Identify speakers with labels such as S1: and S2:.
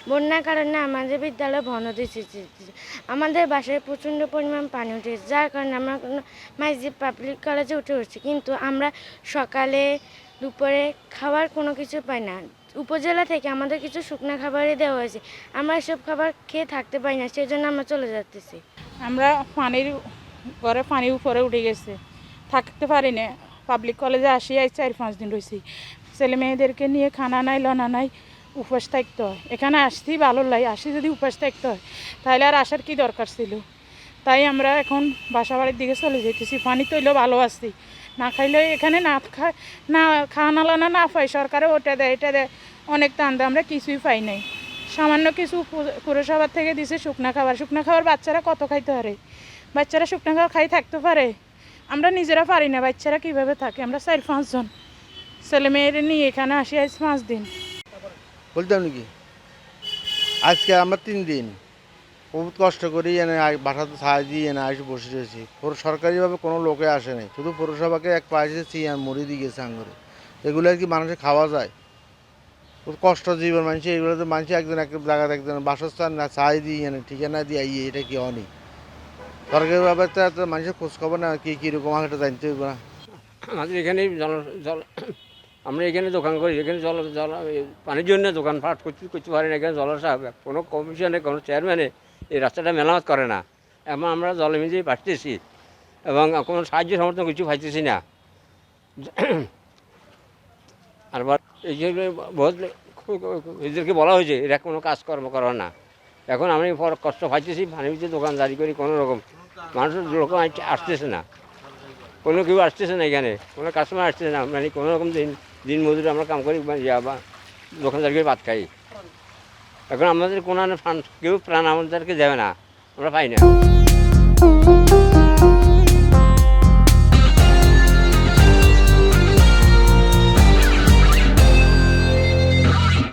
S1: বন্যার কারণে আমাদের বিদ্যালয় বন্ধ দিয়েছে। আমাদের বাসায় প্রচণ্ড পরিমাণ পানি উঠেছে, যার কারণে আমরা মাইজি পাবলিক কলেজে উঠে পড়ছি, কিন্তু আমরা সকালে দুপুরে খাবার কোনো কিছু পাই না। উপজেলা থেকে আমাদের কিছু শুকনো খাবারই দেওয়া হয়েছে, আমরা এসব খাবার খেয়ে থাকতে পারি না, সেই জন্য আমরা চলে যাচ্ছি।
S2: আমরা ঘরে পানি উপরে উঠে গেছে, থাকতে পারি না। পাবলিক কলেজে আসি 4-5 দিন রয়েছি, ছেলে মেয়েদেরকে নিয়ে খানা নাই লনা নাই, উপোস থাকতে হয়। এখানে আসতেই ভালো লাগে, আসি যদি উপোস থাকতে হয় তাহলে আর আসার কি দরকার ছিল। তাই আমরা এখন বাসা বাড়ির দিকে চলে যেতেছি। পানি তৈলেও ভালো আসছি, না খাইলেও এখানে না খানা লনা না পাই, সরকারে ওটা দেয় এটা দেয়, অনেক টান দেয়, আমরা কিছুই পাই নাই। সামান্য কিছু পুরসভার থেকে দিছে শুকনা খাবার বাচ্চারা কত খাইতে পারে? বাচ্চারা শুকনা খাবার খাই থাকতে পারে? আমরা নিজেরা পারি না, বাচ্চারা কীভাবে থাকে? আমরা 4-5 জন ছেলে মেয়েরা নিয়ে এখানে আসি আজ 5 দিন।
S3: বলতাম নাকি আজকে আমরা 3 দিন বহুত কষ্ট করি এনে বাসাতে ছাই দিয়ে এনে এসে বসে রয়েছি। সরকারিভাবে কোনো লোকে আসে নাই, শুধু পৌরসভাকে এক পাশে চিয়ার মুড়ি দিয়ে গেছে আঙুরে। এগুলো আর কি মানুষের খাওয়া যায়? খুব কষ্ট জীবন মানুষ, এগুলো তো মানুষ একজন এক জায়গাতে একজন বাসস্থান না ছাই দিয়ে এনে ঠিকানা দিয়ে এটা কি অনেক সরকারিভাবে তো মানুষের খোঁজখবর না কি কীরকম আছে এটা জানতে হইব না।
S4: আমাদের এখানে জল আমরা এখানে দোকান করি, এখানে জল পানির জন্য দোকান ফাট করতে পারি না। এখানে জলের সাহেব কোনো কমিশনে কোনো চেয়ারম্যানে এই রাস্তাটা মেরামত করে না। এখন আমরা জলে মিলিয়ে বাঁচতেছি এবং কোনো সাহায্য সমর্থন কিছু পাইতেছি না। আর এই যে বহুত এদেরকে বলা হয়েছে এরা কোনো কাজকর্ম করে না। এখন আমি কষ্ট পাইতেছি, পানির ভিতরে দোকান জারি করি কোনো রকম, মানুষের লোক আসতেছে না, কোনো কেউ আসতেছে না, এখানে কোনো কাস্টমার আসতেছে না। মানে কোনো রকম দিন মজুরি আমরা কাম করি বা দোকানদার করে ভাত খাই। এখন আমাদের কোনো ফান্ড কেউ প্রাণ আমাদেরকে দেবে না, আমরা পাই না।